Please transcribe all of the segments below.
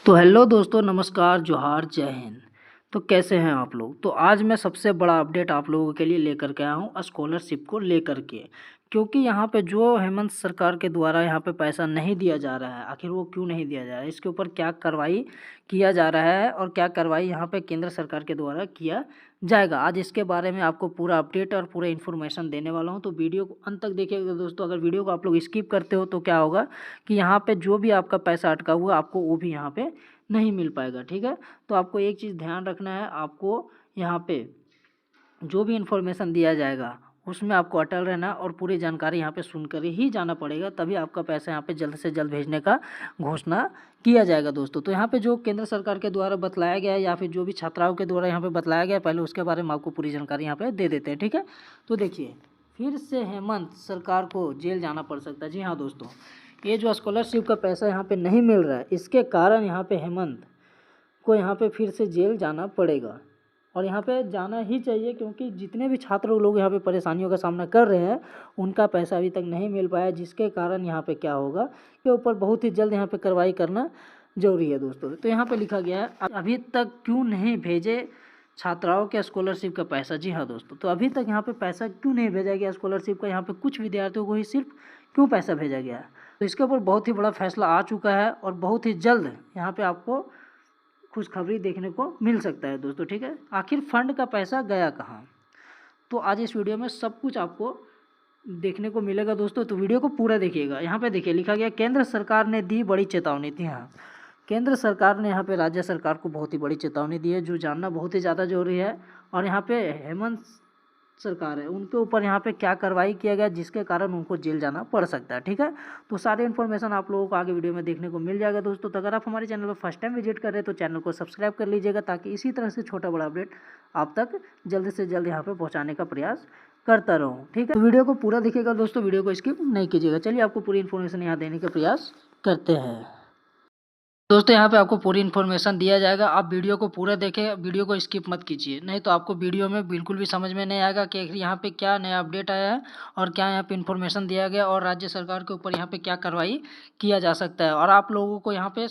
तो हेलो दोस्तों, नमस्कार, जोहार, जय हिंद। तो कैसे हैं आप लोग। तो आज मैं सबसे बड़ा अपडेट आप लोगों के लिए लेकर के आया हूँ स्कॉलरशिप को लेकर के। क्योंकि यहाँ पे जो हेमंत सरकार के द्वारा यहाँ पे पैसा नहीं दिया जा रहा है, आखिर वो क्यों नहीं दिया जा रहा है, इसके ऊपर क्या कार्रवाई किया जा रहा है और क्या कार्रवाई यहाँ पे केंद्र सरकार के द्वारा किया जाएगा। आज इसके बारे में आपको पूरा अपडेट और पूरा इन्फॉर्मेशन देने वाला हूँ। तो वीडियो को अंत तक देखिएगा दोस्तों। अगर वीडियो को आप लोग स्किप करते हो तो क्या होगा कि यहाँ पे जो भी आपका पैसा अटका हुआ आपको वो भी यहाँ पे नहीं मिल पाएगा। ठीक है, तो आपको एक चीज़ ध्यान रखना है, आपको यहाँ पे जो भी इन्फॉर्मेशन दिया जाएगा उसमें आपको अटल रहना और पूरी जानकारी यहाँ पे सुनकर ही जाना पड़ेगा, तभी आपका पैसा यहाँ पे जल्द से जल्द भेजने का घोषणा किया जाएगा दोस्तों। तो यहाँ पे जो केंद्र सरकार के द्वारा बतलाया गया है या फिर जो भी छात्राओं के द्वारा यहाँ पे बतलाया गया है, पहले उसके बारे में आपको पूरी जानकारी यहाँ पे दे देते हैं। ठीक है, तो देखिए, फिर से हेमंत सरकार को जेल जाना पड़ सकता है। जी हाँ दोस्तों, ये जो स्कॉलरशिप का पैसा यहाँ पे नहीं मिल रहा है, इसके कारण यहाँ पे हेमंत को यहाँ पे फिर से जेल जाना पड़ेगा। और यहाँ पे जाना ही चाहिए, क्योंकि जितने भी छात्र लोग यहाँ पे परेशानियों का सामना कर रहे हैं उनका पैसा अभी तक नहीं मिल पाया, जिसके कारण यहाँ पे क्या होगा के ऊपर बहुत ही जल्द यहाँ पे कार्रवाई करना जरूरी है दोस्तों। तो यहाँ पे लिखा गया है, अभी तक क्यों नहीं भेजे छात्राओं के स्कॉलरशिप का पैसा। जी हाँ दोस्तों, तो अभी तक यहाँ पे पैसा क्यों नहीं भेजा गया स्कॉलरशिप का। यहाँ पे कुछ विद्यार्थियों को ही सिर्फ क्यों पैसा भेजा गया है, तो इसके ऊपर बहुत ही बड़ा फैसला आ चुका है और बहुत ही जल्द यहाँ पे आपको खुशखबरी देखने को मिल सकता है दोस्तों। ठीक है, आखिर फंड का पैसा गया कहाँ, तो आज इस वीडियो में सब कुछ आपको देखने को मिलेगा दोस्तों। तो वीडियो को पूरा देखिएगा। यहाँ पे देखिए, लिखा गया केंद्र सरकार ने दी बड़ी चेतावनी थी। हाँ, केंद्र सरकार ने यहाँ पे राज्य सरकार को बहुत ही बड़ी चेतावनी दी है, जो जानना बहुत ही ज़्यादा जरूरी है। और यहाँ पे हेमंत सरकार है, उनके ऊपर यहाँ पे क्या कार्रवाई किया गया जिसके कारण उनको जेल जाना पड़ सकता है। ठीक है, तो सारी इन्फॉर्मेशन आप लोगों को आगे वीडियो में देखने को मिल जाएगा दोस्तों। तो अगर आप हमारे चैनल पर फर्स्ट टाइम विजिट कर रहे हैं तो चैनल को सब्सक्राइब कर लीजिएगा, ताकि इसी तरह से छोटा बड़ा अपडेट आप तक जल्द से जल्द यहाँ पे पहुँचाने का प्रयास करता रहूँ। ठीक है, तो वीडियो को पूरा देखिएगा दोस्तों, वीडियो को स्किप नहीं कीजिएगा। चलिए आपको पूरी इन्फॉर्मेशन यहाँ देने का प्रयास करते हैं दोस्तों। यहाँ पे आपको पूरी इन्फॉर्मेशन दिया जाएगा, आप वीडियो को पूरा देखें, वीडियो को स्किप मत कीजिए, नहीं तो आपको वीडियो में बिल्कुल भी समझ में नहीं आएगा कि यहाँ पे क्या नया अपडेट आया है और क्या यहाँ पे इन्फॉर्मेशन दिया गया और राज्य सरकार के ऊपर यहाँ पे क्या कार्रवाई किया जा सकता है। और आप लोगों को यहाँ पे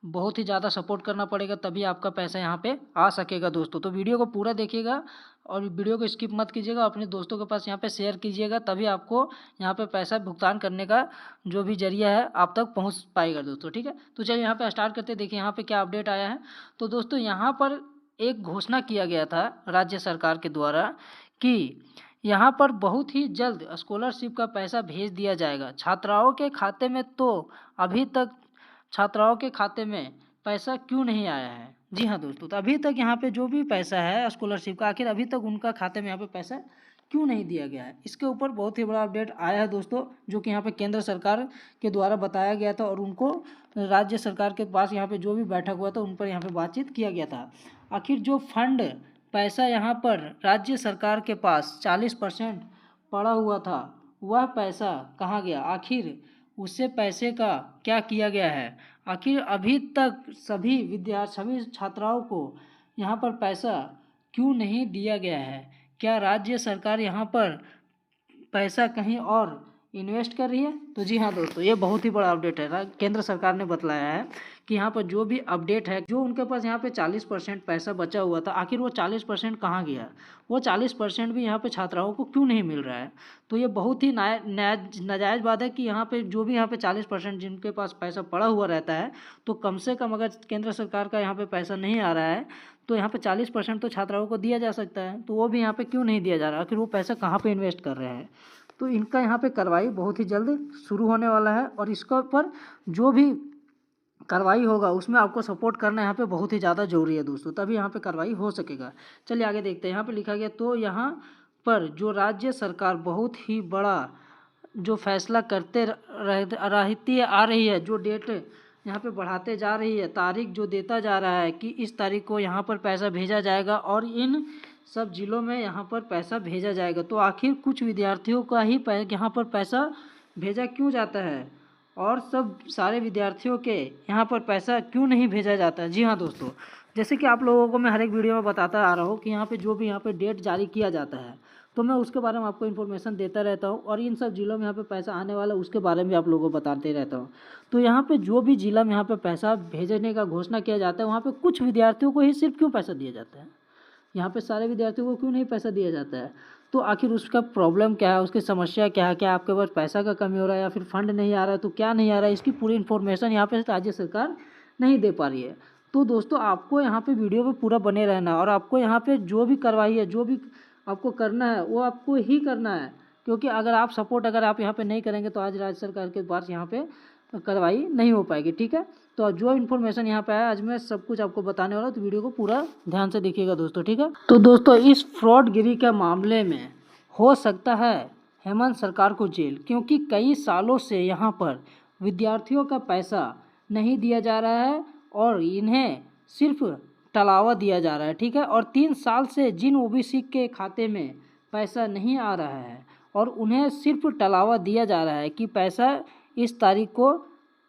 बहुत ही ज़्यादा सपोर्ट करना पड़ेगा, तभी आपका पैसा यहाँ पे आ सकेगा दोस्तों। तो वीडियो को पूरा देखिएगा और वीडियो को स्किप मत कीजिएगा, अपने दोस्तों के पास यहाँ पे शेयर कीजिएगा, तभी आपको यहाँ पे पैसा भुगतान करने का जो भी जरिया है आप तक पहुँच पाएगा दोस्तों। ठीक है, तो चलिए यहाँ पे स्टार्ट करते, देखिए यहाँ पे क्या अपडेट आया है। तो दोस्तों, यहाँ पर एक घोषणा किया गया था राज्य सरकार के द्वारा कि यहाँ पर बहुत ही जल्द स्कॉलरशिप का पैसा भेज दिया जाएगा छात्राओं के खाते में। तो अभी तक छात्राओं के खाते में पैसा क्यों नहीं आया है। जी हाँ दोस्तों, तो अभी तक यहाँ पे जो भी पैसा है स्कॉलरशिप का, आखिर अभी तक उनका खाते में यहाँ पे पैसा क्यों नहीं दिया गया है, इसके ऊपर बहुत ही बड़ा अपडेट आया है दोस्तों, जो कि यहाँ पे केंद्र सरकार के द्वारा बताया गया था और उनको राज्य सरकार के पास यहाँ पे जो भी बैठक हुआ था उन पर यहाँ पे बातचीत किया गया था। आखिर जो फंड पैसा यहाँ पर राज्य सरकार के पास 40% पड़ा हुआ था, वह पैसा कहाँ गया, आखिर उससे पैसे का क्या किया गया है। आखिर अभी तक सभी छात्राओं को यहाँ पर पैसा क्यों नहीं दिया गया है। क्या राज्य सरकार यहाँ पर पैसा कहीं और इन्वेस्ट कर रही है। तो जी हाँ दोस्तों, ये बहुत ही बड़ा अपडेट है। केंद्र सरकार ने बतलाया है कि यहाँ पर जो भी अपडेट है, जो उनके पास यहाँ पे 40% पैसा बचा हुआ था, आखिर वो 40% कहाँ गया, वो 40% भी यहाँ पे छात्राओं को क्यों नहीं मिल रहा है। तो ये बहुत ही नाजायज़ बात है कि यहाँ पे जो भी यहाँ पे 40% जिनके पास पैसा पड़ा हुआ रहता है, तो कम से कम अगर केंद्र सरकार का यहाँ पे पैसा नहीं आ रहा है तो यहाँ पे 40% तो छात्राओं को दिया जा सकता है, तो वो भी यहाँ पे क्यों नहीं दिया जा रहा, आखिर वो पैसा कहाँ पे इन्वेस्ट कर रहे हैं। तो इनका यहाँ पे कार्रवाई बहुत ही जल्द शुरू होने वाला है और इसके ऊपर जो भी कार्रवाई होगा उसमें आपको सपोर्ट करना यहाँ पे बहुत ही ज़्यादा जरूरी है दोस्तों, तभी यहाँ पे कार्रवाई हो सकेगा। चलिए आगे देखते हैं। यहाँ पे लिखा गया, तो यहाँ पर जो राज्य सरकार बहुत ही बड़ा जो फैसला करते रहती आ रही है, जो डेट यहाँ पे बढ़ाते जा रही है, तारीख जो देता जा रहा है कि इस तारीख को यहाँ पर पैसा भेजा जाएगा और इन सब जिलों में यहाँ पर पैसा भेजा जाएगा। तो आखिर कुछ विद्यार्थियों का ही यहाँ पर पैसा भेजा क्यों जाता है और सब सारे विद्यार्थियों के यहाँ पर पैसा क्यों नहीं भेजा जाता है। जी हाँ दोस्तों, जैसे कि आप लोगों को मैं हर एक वीडियो में बताता आ रहा हूँ कि यहाँ पे जो भी यहाँ पे डेट जारी किया जाता है, तो मैं उसके बारे में आपको इन्फॉर्मेशन देता रहता हूँ, और इन सब जिलों में यहाँ पे पैसा आने वाला उसके बारे में आप लोगों को बताते रहता हूँ। तो यहाँ पे जो भी जिला में यहाँ पे पैसा भेजने का घोषणा किया जाता है, वहाँ पे कुछ विद्यार्थियों को ही सिर्फ क्यों पैसा दिया जाता है, यहाँ पे सारे विद्यार्थियों को क्यों नहीं पैसा दिया जाता है? तो आखिर उसका प्रॉब्लम क्या है, उसकी समस्या क्या है, क्या आपके पास पैसा का कमी हो रहा है या फिर फंड नहीं आ रहा है, तो क्या नहीं आ रहा है, इसकी पूरी इन्फॉर्मेशन यहाँ पे राज्य सरकार नहीं दे पा रही है। तो दोस्तों आपको यहाँ पे वीडियो पे पूरा बने रहना है, और आपको यहाँ पे जो भी कार्रवाई है, जो भी आपको करना है वो आपको ही करना है, क्योंकि अगर आप सपोर्ट अगर आप यहाँ पे नहीं करेंगे तो आज राज्य सरकार के पास यहाँ पे कार्रवाई नहीं हो पाएगी। ठीक है, तो जो इन्फॉर्मेशन यहाँ पे आया आज मैं सब कुछ आपको बताने वाला हूँ, तो वीडियो को पूरा ध्यान से देखिएगा दोस्तों। ठीक है, तो दोस्तों इस फ्रॉडगिरी के मामले में हो सकता है हेमंत सरकार को जेल, क्योंकि कई सालों से यहाँ पर विद्यार्थियों का पैसा नहीं दिया जा रहा है और इन्हें सिर्फ टलावा दिया जा रहा है। ठीक है, और 3 साल से जिन ओबीसी के खाते में पैसा नहीं आ रहा है और उन्हें सिर्फ टलावा दिया जा रहा है कि पैसा इस तारीख को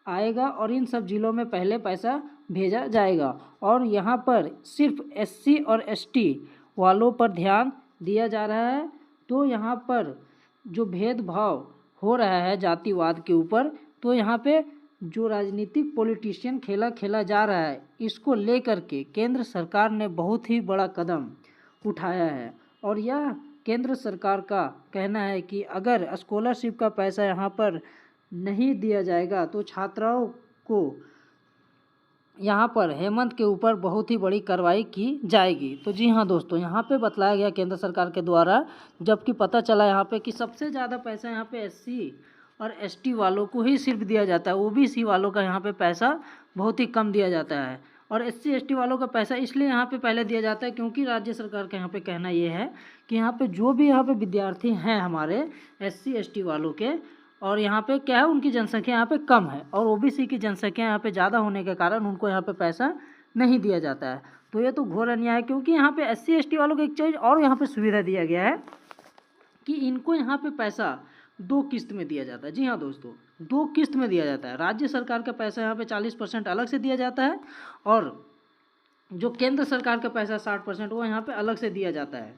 आएगा और इन सब जिलों में पहले पैसा भेजा जाएगा, और यहाँ पर सिर्फ एससी और एसटी वालों पर ध्यान दिया जा रहा है। तो यहाँ पर जो भेदभाव हो रहा है जातिवाद के ऊपर, तो यहाँ पे जो राजनीतिक पॉलिटिशियन खेला जा रहा है, इसको लेकर के केंद्र सरकार ने बहुत ही बड़ा कदम उठाया है। और यह केंद्र सरकार का कहना है कि अगर स्कॉलरशिप का पैसा यहाँ पर नहीं दिया जाएगा तो छात्राओं को यहाँ पर हेमंत के ऊपर बहुत ही बड़ी कार्रवाई की जाएगी। तो जी हाँ दोस्तों, यहाँ पे बतलाया गया केंद्र सरकार के द्वारा, जबकि पता चला यहाँ पे कि सबसे ज़्यादा पैसा यहाँ पे एससी और एसटी वालों को ही सिर्फ दिया जाता है, ओबीसी वालों का यहाँ पे पैसा बहुत ही कम दिया जाता है। और एससी एसटी वालों का पैसा इसलिए यहाँ पे पहले दिया जाता है क्योंकि राज्य सरकार का यहाँ पे कहना ये है कि यहाँ पे जो भी यहाँ पे विद्यार्थी हैं हमारे एससी एसटी वालों के, और यहाँ पे क्या है उनकी जनसंख्या यहाँ पे कम है और ओबीसी की जनसंख्या यहाँ पे ज़्यादा होने के कारण उनको यहाँ पे पैसा नहीं दिया जाता है। तो ये तो घोर अन्याय है, क्योंकि यहाँ पे एससी एसटी वालों को एक चीज़ और यहाँ पे सुविधा दिया गया है कि इनको यहाँ पे पैसा 2 किस्त में दिया जाता है। जी हाँ दोस्तों, 2 किस्त में दिया जाता है। राज्य सरकार का पैसा यहाँ पे 40% अलग से दिया जाता है, और जो केंद्र सरकार का पैसा 60% वो यहाँ पे अलग से दिया जाता है।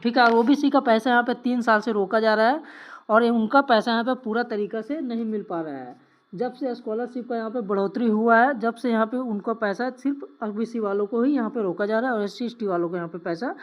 ठीक है, और ओबीसी का पैसा यहाँ पे 3 साल से रोका जा रहा है और उनका पैसा यहाँ पे पूरा तरीका से नहीं मिल पा रहा है। जब से स्कॉलरशिप का यहाँ पे बढ़ोतरी हुआ है, जब से यहाँ पे उनका पैसा सिर्फ ओबीसी वालों को ही यहाँ पे रोका जा रहा है और एससी एसटी वालों को यहाँ पे पैसा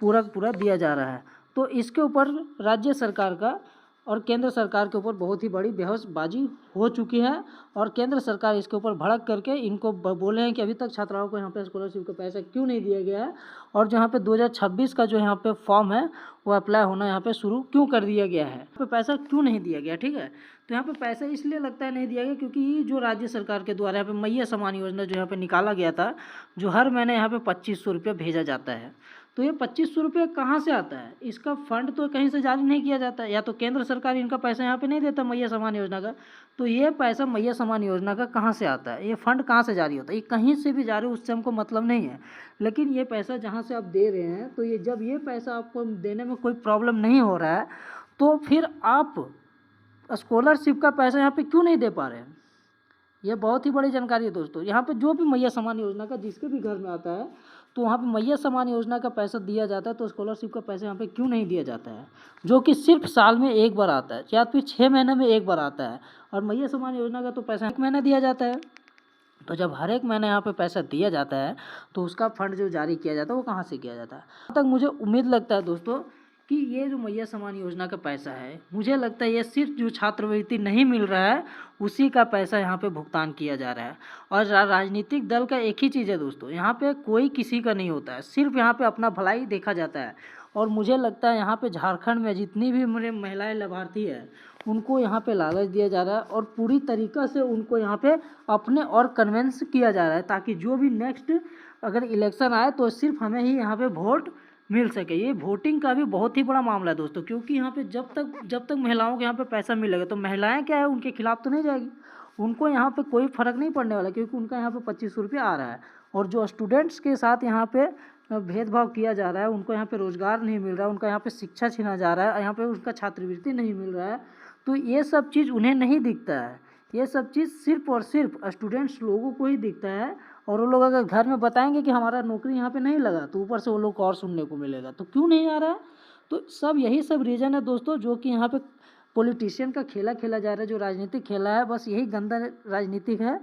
पूरा दिया जा रहा है। तो इसके ऊपर राज्य सरकार का और केंद्र सरकार के ऊपर बहुत ही बड़ी बहसबाजी हो चुकी है, और केंद्र सरकार इसके ऊपर भड़क करके इनको बोले हैं कि अभी तक छात्राओं को यहाँ पे स्कॉलरशिप का पैसा क्यों नहीं दिया गया है, और जो यहाँ पे 2026 का जो यहाँ पे फॉर्म है वो अप्लाई होना यहाँ पे शुरू क्यों कर दिया गया है, यहाँ पे पैसा क्यों नहीं दिया गया। ठीक है, तो यहाँ पे पैसा इसलिए लगता है नहीं दिया गया क्योंकि जो राज्य सरकार के द्वारा यहाँ पे मैया समान योजना जो यहाँ पे निकाला गया था, जो हर महीने यहाँ पे 2500 रुपये भेजा जाता है, तो ये 2500 रुपये कहाँ से आता है? इसका फंड तो कहीं से जारी नहीं किया जाता, या तो केंद्र सरकार इनका पैसा यहाँ पे नहीं देता मैया समान योजना का, तो ये पैसा मैया समान योजना का कहाँ से आता है? ये फंड कहाँ से जारी होता है? ये कहीं से भी जारी उससे हमको मतलब नहीं है, लेकिन ये पैसा जहाँ से आप दे रहे हैं, तो ये जब ये पैसा आपको देने में कोई प्रॉब्लम नहीं हो रहा है, तो फिर आप स्कॉलरशिप का पैसा यहाँ पे क्यों नहीं दे पा रहे हैं? यह बहुत ही बड़ी जानकारी है दोस्तों। यहाँ पे जो भी मैया समान योजना का जिसके भी घर में आता है, तो वहाँ पे मैया समान योजना का पैसा दिया जाता है, तो स्कॉलरशिप का पैसा यहाँ पे क्यों नहीं दिया जाता है, जो कि सिर्फ साल में एक बार आता है या फिर 6 महीने में एक बार आता है, और मैया समान योजना का तो पैसा 1 महीना दिया जाता है। तो जब हर एक महीने यहाँ पे पैसा दिया जाता है, तो उसका फंड जो जारी किया जाता है वो कहाँ से किया जाता है? अब तक मुझे उम्मीद लगता है दोस्तों कि ये जो मैया समान योजना का पैसा है, मुझे लगता है ये सिर्फ जो छात्रवृत्ति नहीं मिल रहा है उसी का पैसा यहाँ पे भुगतान किया जा रहा है। और राजनीतिक दल का एक ही चीज़ है दोस्तों, यहाँ पे कोई किसी का नहीं होता है, सिर्फ यहाँ पे अपना भलाई देखा जाता है। और मुझे लगता है यहाँ पे झारखंड में जितनी भी मेरे महिलाएं लाभार्थी है, उनको यहाँ पे लालच दिया जा रहा है और पूरी तरीक़ा से उनको यहाँ पे अपने और कन्वेंस किया जा रहा है, ताकि जो भी नेक्स्ट अगर इलेक्शन आए तो सिर्फ हमें ही यहाँ पे वोट मिल सके। ये वोटिंग का भी बहुत ही बड़ा मामला है दोस्तों, क्योंकि यहाँ पे जब तक महिलाओं को यहाँ पे पैसा मिलेगा, तो महिलाएं क्या है उनके खिलाफ तो नहीं जाएगी, उनको यहाँ पे कोई फ़र्क नहीं पड़ने वाला, क्योंकि उनका यहाँ पे 2500 रुपये आ रहा है। और जो स्टूडेंट्स के साथ यहाँ पे भेदभाव किया जा रहा है, उनको यहाँ पे रोज़गार नहीं मिल रहा है, उनका यहाँ पे शिक्षा छीना जा रहा है, यहाँ पे उनका छात्रवृत्ति नहीं मिल रहा है, तो ये सब चीज़ उन्हें नहीं दिखता है। ये सब चीज़ सिर्फ और सिर्फ स्टूडेंट्स लोगों को ही दिखता है, और वो लोग अगर घर में बताएंगे कि हमारा नौकरी यहाँ पे नहीं लगा, तो ऊपर से वो लोग को और सुनने को मिलेगा। तो क्यों नहीं आ रहा है? तो सब यही सब रीज़न है दोस्तों, जो कि यहाँ पे पॉलिटिशियन का खेला खेला जा रहा है, जो राजनीतिक खेला है, बस यही गंदा राजनीतिक है।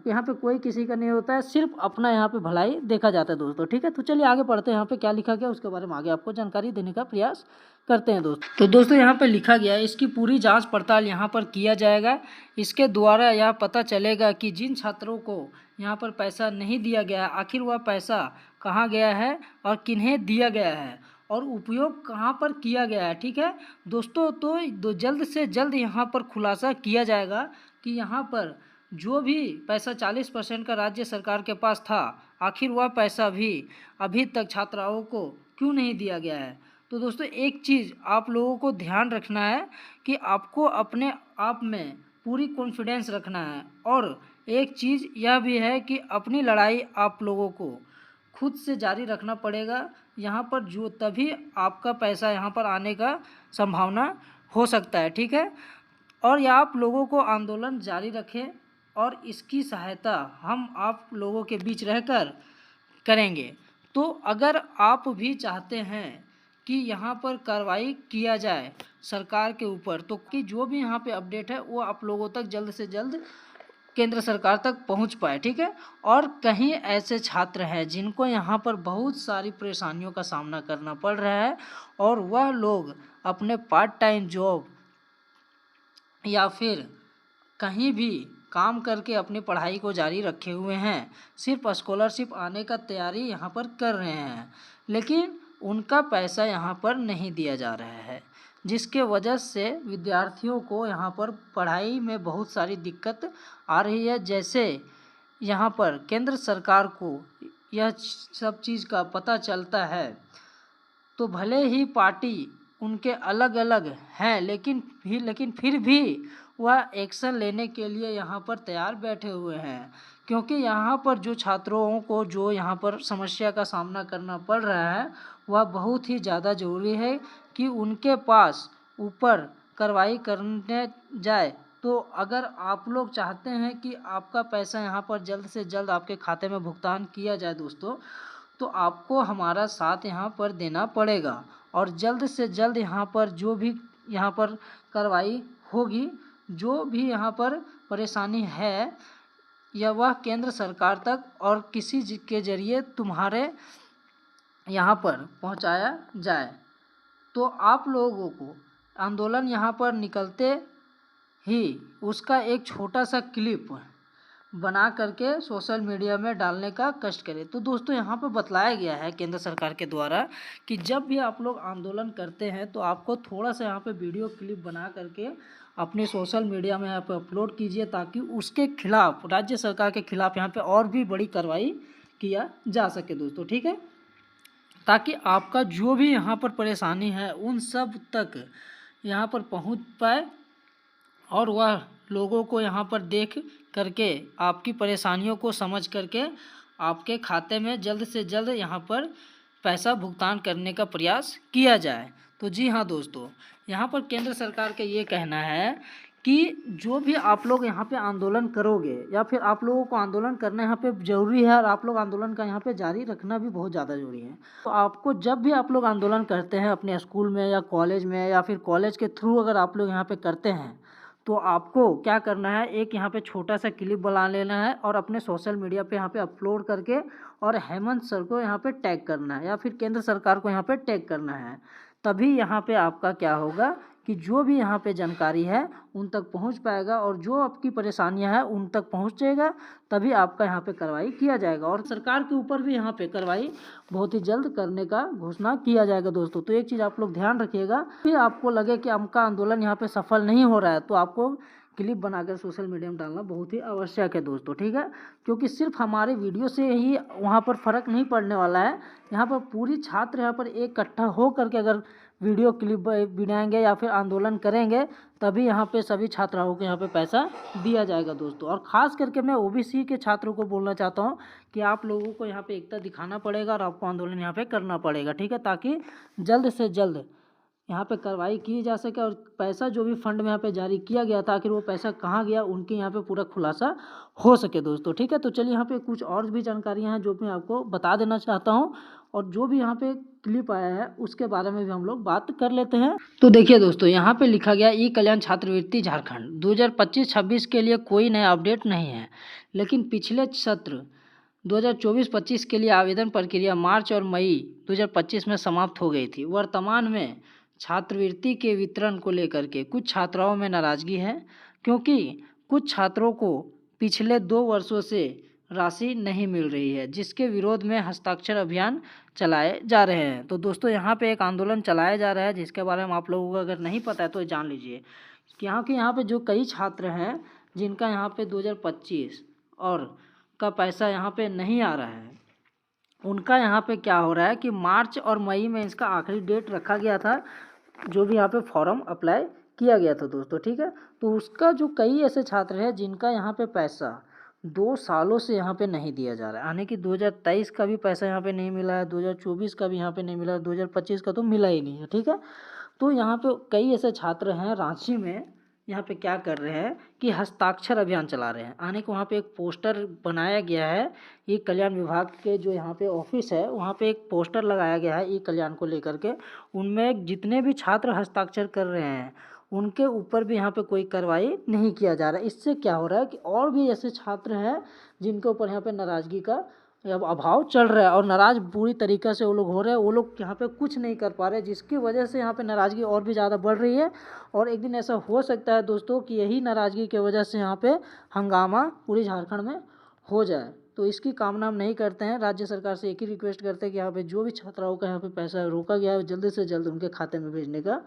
यहाँ पे कोई किसी का नहीं होता है, सिर्फ अपना यहाँ पे भलाई देखा जाता है दोस्तों। ठीक है, तो चलिए आगे पढ़ते हैं, यहाँ पे क्या लिखा गया उसके बारे में आगे आपको जानकारी देने का प्रयास करते हैं दोस्तों। तो दोस्तों यहाँ पे लिखा गया है, इसकी पूरी जांच पड़ताल यहाँ पर किया जाएगा। इसके द्वारा यह पता चलेगा कि जिन छात्रों को यहाँ पर पैसा नहीं दिया गया, आखिर वह पैसा कहाँ गया है और किन्हें दिया गया है और उपयोग कहाँ पर किया गया है। ठीक है दोस्तों, तो जल्द से जल्द यहाँ पर खुलासा किया जाएगा कि यहाँ पर जो भी पैसा 40% का राज्य सरकार के पास था, आखिर वह पैसा भी अभी तक छात्राओं को क्यों नहीं दिया गया है। तो दोस्तों एक चीज़ आप लोगों को ध्यान रखना है कि आपको अपने आप में पूरी कॉन्फिडेंस रखना है, और एक चीज़ यह भी है कि अपनी लड़ाई आप लोगों को खुद से जारी रखना पड़ेगा। यहाँ पर जो तभी आपका पैसा यहाँ पर आने का संभावना हो सकता है। ठीक है, और यह आप लोगों को आंदोलन जारी रखें, और इसकी सहायता हम आप लोगों के बीच रहकर करेंगे। तो अगर आप भी चाहते हैं कि यहाँ पर कार्रवाई किया जाए सरकार के ऊपर, तो कि जो भी यहाँ पे अपडेट है वो आप लोगों तक जल्द से जल्द केंद्र सरकार तक पहुँच पाए। ठीक है, और कहीं ऐसे छात्र हैं जिनको यहाँ पर बहुत सारी परेशानियों का सामना करना पड़ रहा है, और वह लोग अपने पार्ट टाइम जॉब या फिर कहीं भी काम करके अपनी पढ़ाई को जारी रखे हुए हैं, सिर्फ स्कॉलरशिप आने का तैयारी यहाँ पर कर रहे हैं, लेकिन उनका पैसा यहाँ पर नहीं दिया जा रहा है, जिसके वजह से विद्यार्थियों को यहाँ पर पढ़ाई में बहुत सारी दिक्कत आ रही है। जैसे यहाँ पर केंद्र सरकार को यह सब चीज़ का पता चलता है, तो भले ही पार्टी उनके अलग अलग हैं, लेकिन फिर भी वह एक्शन लेने के लिए यहाँ पर तैयार बैठे हुए हैं, क्योंकि यहाँ पर जो छात्रों को जो यहाँ पर समस्या का सामना करना पड़ रहा है, वह बहुत ही ज़्यादा ज़रूरी है कि उनके पास ऊपर कार्रवाई करने जाए। तो अगर आप लोग चाहते हैं कि आपका पैसा यहाँ पर जल्द से जल्द आपके खाते में भुगतान किया जाए दोस्तों, तो आपको हमारा साथ यहाँ पर देना पड़ेगा, और जल्द से जल्द यहाँ पर जो भी यहाँ पर कार्रवाई होगी, जो भी यहाँ पर परेशानी है, या वह केंद्र सरकार तक और किसी के जरिए तुम्हारे यहाँ पर पहुँचाया जाए। तो आप लोगों को आंदोलन यहाँ पर निकलते ही उसका एक छोटा सा क्लिप बना करके सोशल मीडिया में डालने का कष्ट करें। तो दोस्तों यहाँ पर बतलाया गया है केंद्र सरकार के द्वारा कि जब भी आप लोग आंदोलन करते हैं, तो आपको थोड़ा सा यहाँ पे वीडियो क्लिप बना करके अपने सोशल मीडिया में यहाँ पे अपलोड कीजिए, ताकि उसके खिलाफ, राज्य सरकार के खिलाफ यहाँ पे और भी बड़ी कार्रवाई किया जा सके दोस्तों। ठीक है, ताकि आपका जो भी यहाँ पर परेशानी है उन सब तक यहाँ पर पहुँच पाए, और वह लोगों को यहाँ पर देख करके आपकी परेशानियों को समझ करके आपके खाते में जल्द से जल्द यहाँ पर पैसा भुगतान करने का प्रयास किया जाए। तो जी हाँ दोस्तों, यहाँ पर केंद्र सरकार का ये कहना है कि जो भी आप लोग यहाँ पे आंदोलन करोगे, या फिर आप लोगों को आंदोलन करना यहाँ पे ज़रूरी है, और आप लोग आंदोलन का यहाँ पे जारी रखना भी बहुत ज़्यादा ज़रूरी है। तो आपको जब भी आप लोग आंदोलन करते हैं अपने स्कूल में या कॉलेज में, या फिर कॉलेज के थ्रू अगर आप लोग यहाँ पे करते हैं, तो आपको क्या करना है, एक यहाँ पे छोटा सा क्लिप बना लेना है और अपने सोशल मीडिया पे यहाँ पे अपलोड करके, और हेमंत सर को यहाँ पे टैग करना है, या फिर केंद्र सरकार को यहाँ पे टैग करना है। तभी यहाँ पे आपका क्या होगा कि जो भी यहाँ पे जानकारी है उन तक पहुँच पाएगा, और जो आपकी परेशानियाँ हैं उन तक पहुँचेगा, तभी आपका यहाँ पे कार्रवाई किया जाएगा, और सरकार के ऊपर भी यहाँ पे कार्रवाई बहुत ही जल्द करने का घोषणा किया जाएगा दोस्तों। तो एक चीज़ आप लोग ध्यान रखिएगा, फिर आपको लगे कि आपका आंदोलन यहाँ पे सफल नहीं हो रहा है, तो आपको क्लिप बनाकर सोशल मीडिया में डालना बहुत ही आवश्यक है दोस्तों। ठीक है, क्योंकि सिर्फ हमारे वीडियो से ही वहाँ पर फ़र्क नहीं पड़ने वाला है, यहाँ पर पूरी छात्र यहाँ पर इकट्ठा हो करके अगर वीडियो क्लिप बनाएंगे या फिर आंदोलन करेंगे, तभी यहाँ पे सभी छात्राओं को यहाँ पे पैसा दिया जाएगा दोस्तों। और ख़ास करके मैं ओबीसी के छात्रों को बोलना चाहता हूँ कि आप लोगों को यहाँ पे एकता दिखाना पड़ेगा, और आपको आंदोलन यहाँ पे करना पड़ेगा। ठीक है, ताकि जल्द से जल्द यहाँ पे कार्रवाई की जा सके और पैसा जो भी फंड में यहाँ पे जारी किया गया था आखिर वो पैसा कहाँ गया उनके यहाँ पे पूरा खुलासा हो सके दोस्तों। ठीक है, तो चलिए यहाँ पे कुछ और भी जानकारियाँ हैं जो मैं आपको बता देना चाहता हूँ और जो भी यहाँ पे क्लिप आया है उसके बारे में भी हम लोग बात कर लेते हैं। तो देखिए दोस्तों, यहाँ पे लिखा गया ई कल्याण छात्रवृत्ति झारखंड 2025-26 के लिए कोई नया अपडेट नहीं है, लेकिन पिछले सत्र 2024-25 के लिए आवेदन प्रक्रिया मार्च और मई 2025 में समाप्त हो गई थी। वर्तमान में छात्रवृत्ति के वितरण को लेकर के कुछ छात्राओं में नाराजगी है, क्योंकि कुछ छात्रों को पिछले 2 वर्षों से राशि नहीं मिल रही है, जिसके विरोध में हस्ताक्षर अभियान चलाए जा रहे हैं। तो दोस्तों, यहाँ पे एक आंदोलन चलाया जा रहा है जिसके बारे में आप लोगों को अगर नहीं पता है तो जान लीजिए कि यहाँ पे जो कई छात्र हैं जिनका यहाँ पे 2025 और का पैसा यहाँ पे नहीं आ रहा है, उनका यहाँ पे क्या हो रहा है कि मार्च और मई में इसका आखिरी डेट रखा गया था, जो भी यहाँ पे फॉर्म अप्लाई किया गया था दोस्तों। ठीक है, तो उसका जो कई ऐसे छात्र हैं जिनका यहाँ पे पैसा 2 सालों से यहाँ पे नहीं दिया जा रहा है, यानी कि 2023 का भी पैसा यहाँ पे नहीं मिला है, 2024 का भी यहाँ पे नहीं मिला है, 2025 का तो मिला ही नहीं है। ठीक है, तो यहाँ पे कई ऐसे छात्र हैं रांची में यहाँ पे क्या कर रहे हैं कि हस्ताक्षर अभियान चला रहे हैं, यानी कि वहाँ पे एक पोस्टर बनाया गया है। ई कल्याण विभाग के जो यहाँ पे ऑफिस है वहाँ पे एक पोस्टर लगाया गया है ई कल्याण को लेकर के, उनमें जितने भी छात्र हस्ताक्षर कर रहे हैं उनके ऊपर भी यहाँ पे कोई कार्रवाई नहीं किया जा रहा है। इससे क्या हो रहा है कि और भी ऐसे छात्र हैं जिनके ऊपर यहाँ पे नाराज़गी का अब अभाव चल रहा है और नाराज़ पूरी तरीक़े से वो लोग हो रहे हैं, वो लोग यहाँ पे कुछ नहीं कर पा रहे, जिसकी वजह से यहाँ पे नाराज़गी और भी ज़्यादा बढ़ रही है। और एक दिन ऐसा हो सकता है दोस्तों कि यही नाराज़गी की वजह से यहाँ पे हंगामा पूरी झारखंड में हो जाए। तो इसकी कामना हम नहीं करते हैं। राज्य सरकार से एक ही रिक्वेस्ट करते हैं कि यहाँ पे जो भी छात्राओं का यहाँ पे पैसा रोका गया है जल्दी से जल्द उनके खाते में भेजने का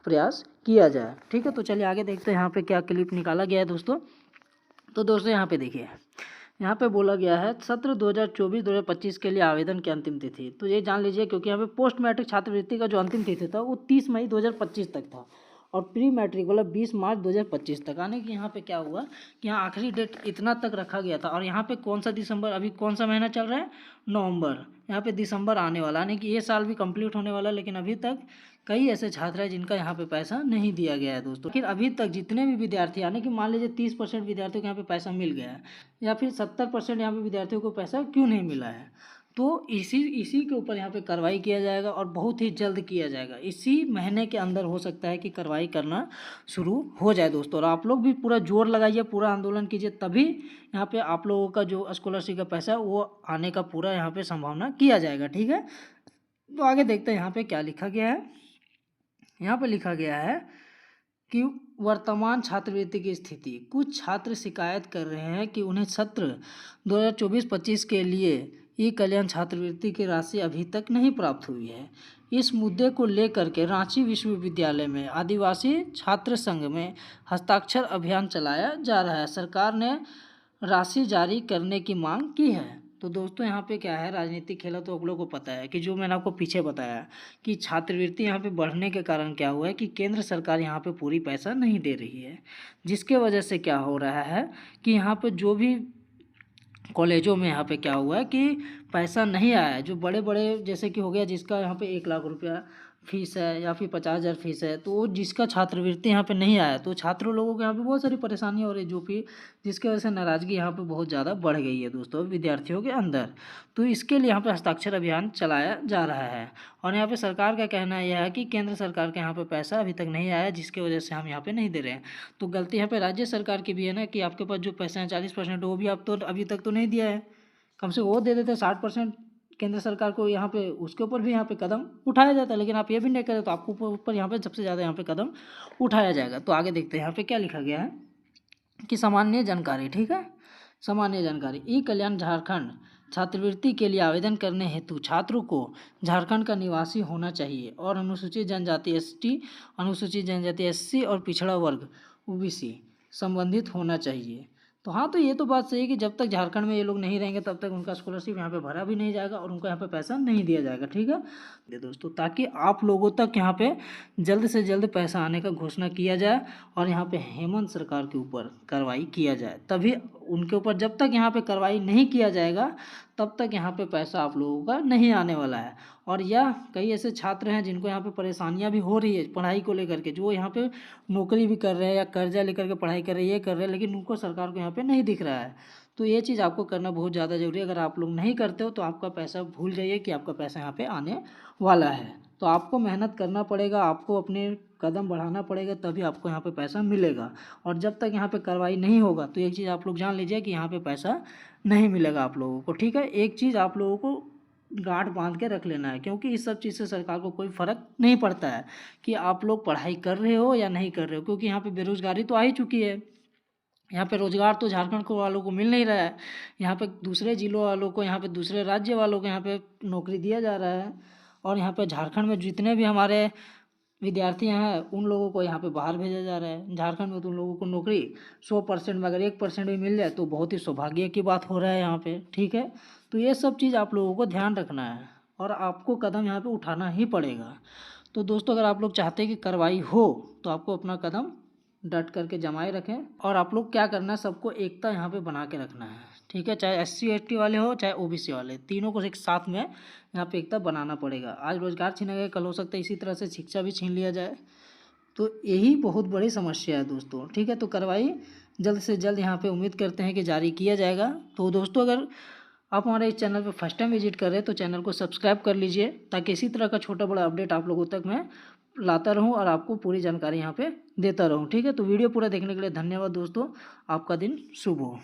प्रयास किया जाए। ठीक है, तो चलिए आगे देखते हैं यहाँ पे क्या क्लिप निकाला गया है दोस्तों। तो दोस्तों यहाँ पे देखिए, यहाँ पे बोला गया है सत्र 2024-2025 के लिए आवेदन की अंतिम तिथि। तो ये जान लीजिए, क्योंकि यहाँ पे पोस्ट मैट्रिक छात्रवृत्ति का जो अंतिम तिथि था वो 30 मई 2025 तक था और प्री मैट्रिक वाला 20 मार्च 2025 तक, यानी कि यहाँ पे क्या हुआ कि यहाँ आखिरी डेट इतना तक रखा गया था। और यहाँ पे कौन सा दिसंबर, अभी कौन सा महीना चल रहा है, नवंबर, यहाँ पे दिसंबर आने वाला, यानी कि ये साल भी कंप्लीट होने वाला, लेकिन अभी तक कई ऐसे छात्र हैं जिनका यहाँ पे पैसा नहीं दिया गया है दोस्तों। लेकिन अभी तक जितने भी विद्यार्थी, यानी कि मान लीजिए 30% विद्यार्थियों को यहाँ पे पैसा मिल गया है या फिर 70% यहाँ पे विद्यार्थियों को पैसा क्यों नहीं मिला है, तो इसी के ऊपर यहाँ पे कार्रवाई किया जाएगा और बहुत ही जल्द किया जाएगा। इसी महीने के अंदर हो सकता है कि कार्रवाई करना शुरू हो जाए दोस्तों। और आप लोग भी पूरा जोर लगाइए, पूरा आंदोलन कीजिए, तभी यहाँ पे आप लोगों का जो स्कॉलरशिप का पैसा है वो आने का पूरा यहाँ पे संभावना किया जाएगा। ठीक है, तो आगे देखते हैं यहाँ पे क्या लिखा गया है। यहाँ पे लिखा गया है कि वर्तमान छात्रवृत्ति की स्थिति, कुछ छात्र शिकायत कर रहे हैं कि उन्हें सत्र 2024-25 के लिए ई कल्याण छात्रवृत्ति की राशि अभी तक नहीं प्राप्त हुई है। इस मुद्दे को लेकर के रांची विश्वविद्यालय में आदिवासी छात्र संघ में हस्ताक्षर अभियान चलाया जा रहा है। सरकार ने राशि जारी करने की मांग की है। तो दोस्तों यहाँ पे क्या है, राजनीतिक खेला तो आप लोगों को पता है कि जो मैंने आपको पीछे बताया कि छात्रवृत्ति यहाँ पे बढ़ने के कारण क्या हुआ है कि केंद्र सरकार यहाँ पे पूरी पैसा नहीं दे रही है, जिसके वजह से क्या हो रहा है कि यहाँ पे जो भी कॉलेजों में यहाँ पे क्या हुआ है कि पैसा नहीं आया है। जो बड़े बड़े जैसे कि हो गया जिसका यहाँ पे 1 लाख रुपया फीस है या फिर 50,000 फीस है, तो जिसका छात्रवृत्ति यहाँ पे नहीं आया तो छात्रों लोगों को यहाँ पे बहुत सारी परेशानी हो रही है, जो कि जिसकी वजह से नाराज़गी यहाँ पे बहुत ज़्यादा बढ़ गई है दोस्तों विद्यार्थियों के अंदर। तो इसके लिए यहाँ पे हस्ताक्षर अभियान चलाया जा रहा है और यहाँ पे सरकार का कहना यह है कि केंद्र सरकार के यहाँ पे पैसा अभी तक नहीं आया, जिसकी वजह से हम यहाँ पे नहीं दे रहे हैं। तो गलती यहाँ पे राज्य सरकार की भी है ना कि आपके पास जो पैसा है 40% वो भी आप तो अभी तक तो नहीं दिया है, कम से वो दे देते 60% केंद्र सरकार को, यहाँ पे उसके ऊपर भी यहाँ पे कदम उठाया जाता है। लेकिन आप ये भी नहीं करें तो आपको ऊपर यहाँ पे सबसे ज़्यादा यहाँ पे कदम उठाया जाएगा। तो आगे देखते हैं यहाँ पे क्या लिखा गया है कि सामान्य जानकारी। ठीक है, सामान्य जानकारी, ई कल्याण झारखंड छात्रवृत्ति के लिए आवेदन करने हेतु छात्रों को झारखंड का निवासी होना चाहिए और अनुसूचित जनजाति ST, अनुसूचित जनजाति SC और पिछड़ा वर्ग OBC संबंधित होना चाहिए। तो हाँ, तो ये तो बात सही है कि जब तक झारखंड में ये लोग नहीं रहेंगे तब तक उनका स्कॉलरशिप यहाँ पे भरा भी नहीं जाएगा और उनको यहाँ पे पैसा नहीं दिया जाएगा। ठीक है दोस्तों, ताकि आप लोगों तक यहाँ पे जल्द से जल्द पैसा आने का घोषणा किया जाए और यहाँ पे हेमंत सरकार के ऊपर कार्रवाई किया जाए, तभी उनके ऊपर जब तक यहाँ पे कार्रवाई नहीं किया जाएगा तब तक यहाँ पे पैसा आप लोगों का नहीं आने वाला है। और यह कई ऐसे छात्र हैं जिनको यहाँ पे परेशानियाँ भी हो रही है पढ़ाई को लेकर के, जो यहाँ पे नौकरी भी कर रहे हैं या कर्जा लेकर के पढ़ाई कर रहे हैं, ये कर रहे हैं, लेकिन उनको सरकार को यहाँ पे नहीं दिख रहा है। तो ये चीज़ आपको करना बहुत ज़्यादा ज़रूरी है। अगर आप लोग नहीं करते हो तो आपका पैसा भूल जाइए कि आपका पैसा यहाँ पे आने वाला है। तो आपको मेहनत करना पड़ेगा, आपको अपने कदम बढ़ाना पड़ेगा, तभी आपको यहाँ पे पैसा मिलेगा। और जब तक यहाँ पे कार्रवाई नहीं होगा तो एक चीज़ आप लोग जान लीजिए कि यहाँ पे पैसा नहीं मिलेगा आप लोगों को, ठीक है। एक चीज़ आप लोगों को गांठ बांध के रख लेना है, क्योंकि इस सब चीज़ से सरकार को कोई फ़र्क नहीं पड़ता है कि आप लोग पढ़ाई कर रहे हो या नहीं कर रहे हो, क्योंकि यहाँ पे बेरोज़गारी तो आ ही चुकी है। यहाँ पे रोज़गार तो झारखंड को वालों को मिल नहीं रहा है, यहाँ पे दूसरे ज़िलों वालों को, यहाँ पे दूसरे राज्य वालों को यहाँ पे नौकरी दिया जा रहा है। और यहाँ पे झारखंड में जितने भी हमारे विद्यार्थी हैं उन लोगों को यहाँ पे बाहर भेजा जा रहा है। झारखंड में तो उन लोगों को नौकरी 100% में अगर 1% भी मिल जाए तो बहुत ही सौभाग्य की बात हो रहा है यहाँ पे, ठीक है। तो ये सब चीज़ आप लोगों को ध्यान रखना है और आपको कदम यहाँ पे उठाना ही पड़ेगा। तो दोस्तों, अगर आप लोग चाहते हैं कि कार्रवाई हो तो आपको अपना कदम डट करके जमाए रखें। और आप लोग क्या करना है, सबको एकता यहाँ पे बना के रखना है, ठीक है। चाहे SC ST वाले हो चाहे OBC वाले, तीनों को एक साथ में यहाँ पे एकता बनाना पड़ेगा। आज रोजगार छीना गया, कल हो सकता है इसी तरह से शिक्षा भी छीन लिया जाए। तो यही बहुत बड़ी समस्या है दोस्तों, ठीक है। तो कार्रवाई जल्द से जल्द यहाँ पे उम्मीद करते हैं कि जारी किया जाएगा। तो दोस्तों, अगर आप हमारे इस चैनल पे फर्स्ट टाइम विजिट कर रहे हैं तो चैनल को सब्सक्राइब कर लीजिए, ताकि इसी तरह का छोटा बड़ा अपडेट आप लोगों तक मैं लाता रहूं और आपको पूरी जानकारी यहाँ पे देता रहूं, ठीक है। तो वीडियो पूरा देखने के लिए धन्यवाद दोस्तों, आपका दिन शुभ हो।